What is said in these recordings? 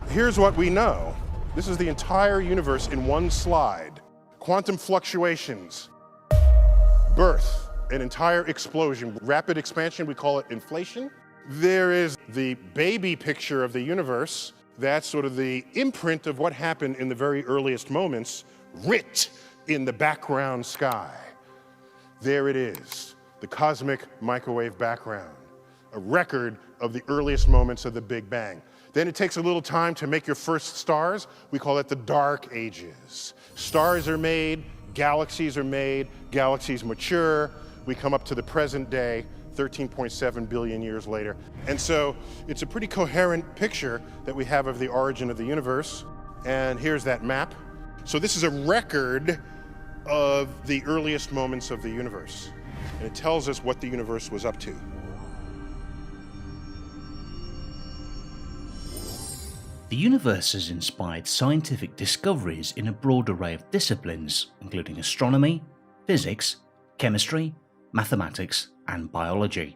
Here's what we know. This is the entire universe in one slide. Quantum fluctuations, birth, an entire explosion, rapid expansion, we call it inflation. There is the baby picture of the universe. That's sort of the imprint of what happened in the very earliest moments, writ in the background sky. There it is, the cosmic microwave background, a record of the earliest moments of the Big Bang. Then it takes a little time to make your first stars. We call it the dark ages. Stars are made, galaxies mature. We come up to the present day, 13.7 billion years later. And so it's a pretty coherent picture that we have of the origin of the universe. And here's that map. So this is a record of the earliest moments of the universe. And it tells us what the universe was up to. The universe has inspired scientific discoveries in a broad array of disciplines, including astronomy, physics, chemistry, mathematics, and biology.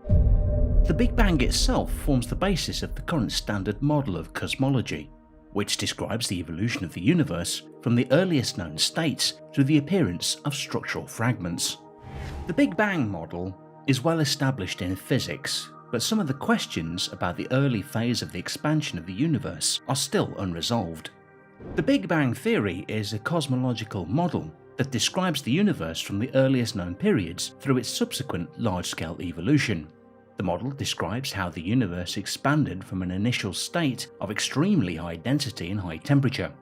The Big Bang itself forms the basis of the current standard model of cosmology, which describes the evolution of the universe from the earliest known states to the appearance of structural fragments. The Big Bang model is well established in physics, but some of the questions about the early phase of the expansion of the universe are still unresolved. The Big Bang theory is a cosmological model that describes the universe from the earliest known periods through its subsequent large-scale evolution. The model describes how the universe expanded from an initial state of extremely high density and high temperature.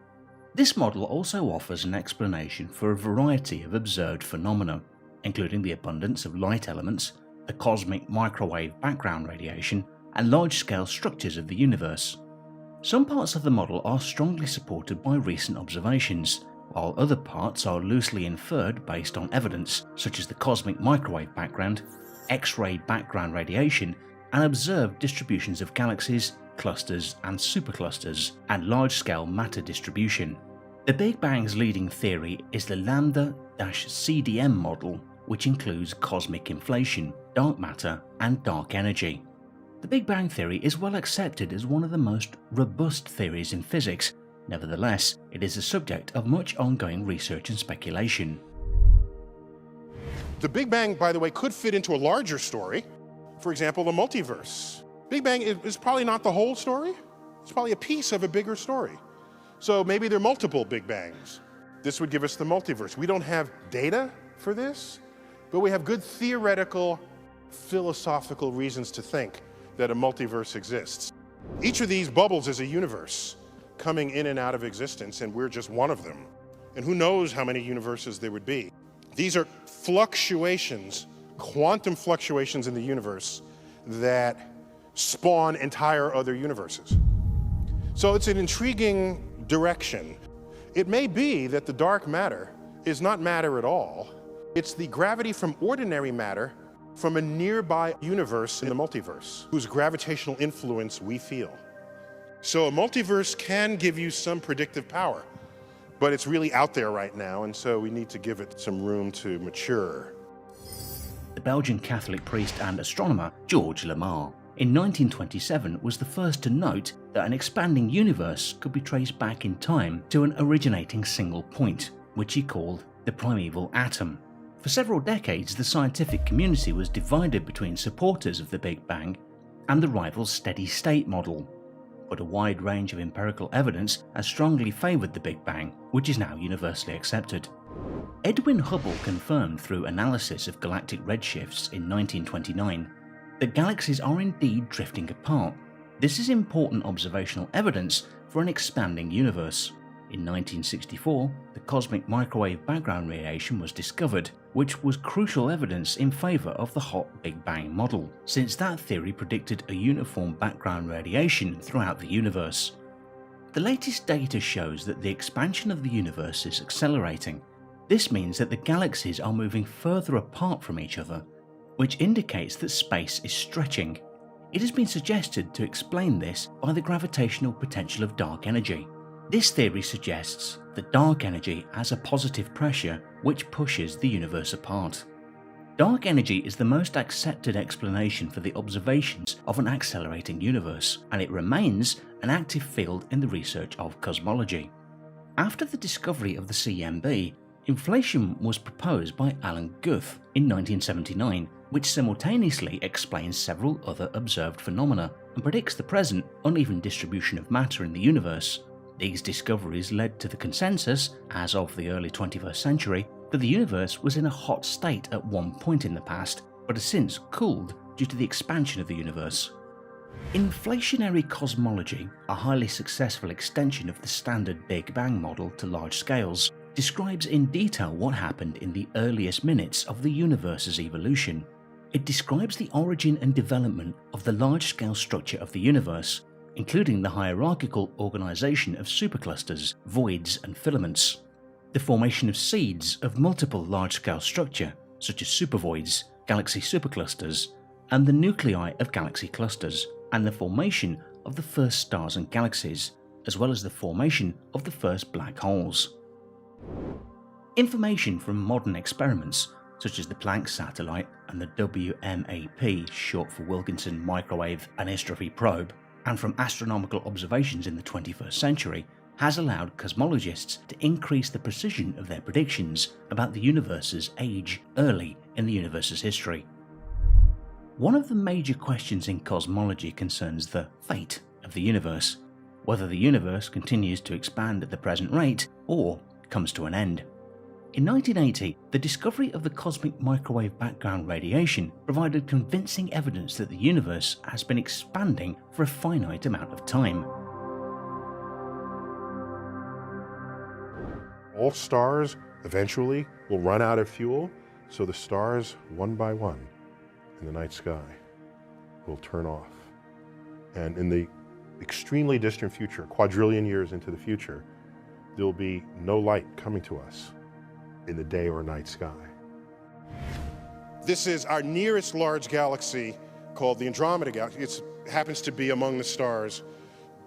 This model also offers an explanation for a variety of observed phenomena, including the abundance of light elements, the cosmic microwave background radiation, and large-scale structures of the universe. Some parts of the model are strongly supported by recent observations, while other parts are loosely inferred based on evidence such as the cosmic microwave background, X-ray background radiation, and observed distributions of galaxies, clusters and superclusters, and large-scale matter distribution. The Big Bang's leading theory is the lambda-CDM model, which includes cosmic inflation, dark matter, and dark energy. The Big Bang theory is well accepted as one of the most robust theories in physics. Nevertheless, it is the subject of much ongoing research and speculation. The Big Bang, by the way, could fit into a larger story. For example, the multiverse. Big Bang is probably not the whole story. It's probably a piece of a bigger story. So maybe there are multiple Big Bangs. This would give us the multiverse. We don't have data for this, but we have good theoretical, philosophical reasons to think that a multiverse exists. Each of these bubbles is a universe coming in and out of existence, and we're just one of them. And who knows how many universes there would be. These are fluctuations, quantum fluctuations in the universe that spawn entire other universes. So it's an intriguing direction. It may be that the dark matter is not matter at all. It's the gravity from ordinary matter from a nearby universe in the multiverse, whose gravitational influence we feel. So a multiverse can give you some predictive power, but it's really out there right now, and so we need to give it some room to mature. The Belgian Catholic priest and astronomer Georges Lemaitre in 1927 was the first to note that an expanding universe could be traced back in time to an originating single point, which he called the primeval atom. For several decades, the scientific community was divided between supporters of the Big Bang and the rival steady-state model, but a wide range of empirical evidence has strongly favoured the Big Bang, which is now universally accepted. Edwin Hubble confirmed through analysis of galactic redshifts in 1929 that galaxies are indeed drifting apart. This is important observational evidence for an expanding universe. In 1964, the cosmic microwave background radiation was discovered, which was crucial evidence in favour of the hot Big Bang model, since that theory predicted a uniform background radiation throughout the universe. The latest data shows that the expansion of the universe is accelerating. This means that the galaxies are moving further apart from each other, which indicates that space is stretching. It has been suggested to explain this by the gravitational potential of dark energy. This theory suggests that dark energy has a positive pressure which pushes the universe apart. Dark energy is the most accepted explanation for the observations of an accelerating universe, and it remains an active field in the research of cosmology. After the discovery of the CMB, inflation was proposed by Alan Guth in 1979, which simultaneously explains several other observed phenomena and predicts the present uneven distribution of matter in the universe. These discoveries led to the consensus, as of the early 21st century, that the universe was in a hot state at one point in the past, but has since cooled due to the expansion of the universe. Inflationary cosmology, a highly successful extension of the standard Big Bang model to large scales, describes in detail what happened in the earliest minutes of the universe's evolution. It describes the origin and development of the large-scale structure of the universe, including the hierarchical organization of superclusters, voids, and filaments, the formation of seeds of multiple large-scale structure, such as supervoids, galaxy superclusters, and the nuclei of galaxy clusters, and the formation of the first stars and galaxies, as well as the formation of the first black holes. Information from modern experiments, such as the Planck satellite and the WMAP, short for Wilkinson Microwave Anisotropy Probe, and from astronomical observations in the 21st century, has allowed cosmologists to increase the precision of their predictions about the universe's age early in the universe's history. One of the major questions in cosmology concerns the fate of the universe, whether the universe continues to expand at the present rate or comes to an end. In 1980, the discovery of the cosmic microwave background radiation provided convincing evidence that the universe has been expanding for a finite amount of time. All stars eventually will run out of fuel, so the stars, one by one, in the night sky will turn off. And in the extremely distant future, quadrillion years into the future, there'll be no light coming to us in the day or night sky. This is our nearest large galaxy called the Andromeda Galaxy. It happens to be among the stars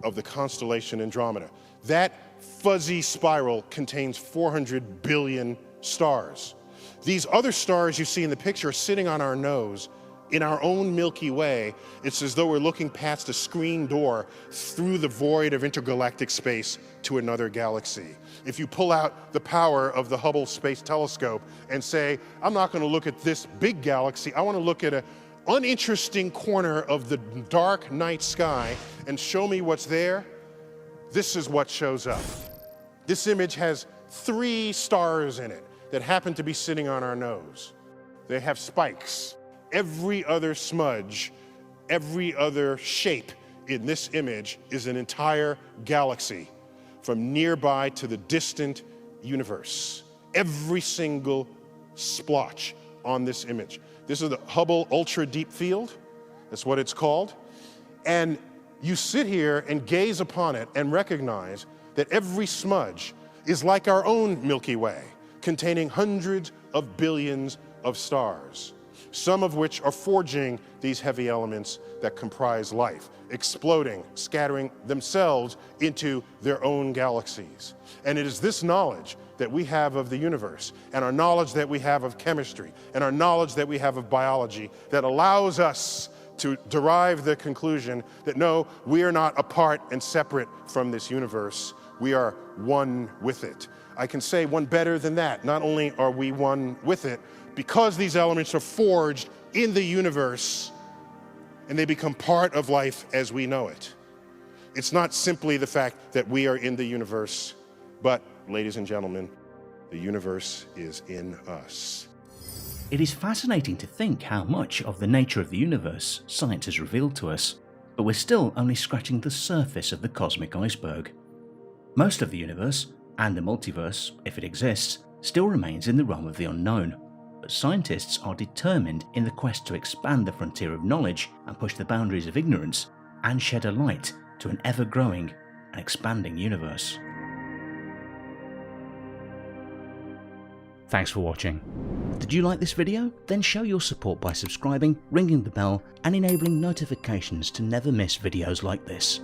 of the constellation Andromeda. That fuzzy spiral contains 400 billion stars. These other stars you see in the picture are sitting on our nose in our own Milky Way. It's as though we're looking past a screen door through the void of intergalactic space to another galaxy. If you pull out the power of the Hubble Space Telescope and say, I'm not going to look at this big galaxy, I want to look at an uninteresting corner of the dark night sky and show me what's there, this is what shows up. This image has 3 stars in it that happen to be sitting on our nose. They have spikes. Every other smudge, every other shape in this image is an entire galaxy, from nearby to the distant universe. Every single splotch on this image. This is the Hubble Ultra Deep Field. That's what it's called. And you sit here and gaze upon it and recognize that every smudge is like our own Milky Way, containing hundreds of billions of stars, some of which are forging these heavy elements that comprise life, exploding, scattering themselves into their own galaxies. And it is this knowledge that we have of the universe, and our knowledge that we have of chemistry, and our knowledge that we have of biology that allows us to derive the conclusion that no, we are not apart and separate from this universe. We are one with it. I can say one better than that. Not only are we one with it, because these elements are forged in the universe and they become part of life as we know it. It's not simply the fact that we are in the universe, but, ladies and gentlemen, the universe is in us. It is fascinating to think how much of the nature of the universe science has revealed to us, but we're still only scratching the surface of the cosmic iceberg. Most of the universe, and the multiverse, if it exists, still remains in the realm of the unknown, but scientists are determined in the quest to expand the frontier of knowledge and push the boundaries of ignorance and shed a light to an ever-growing and expanding universe. Thanks for watching. Did you like this video? Then show your support by subscribing, ringing the bell, and enabling notifications to never miss videos like this.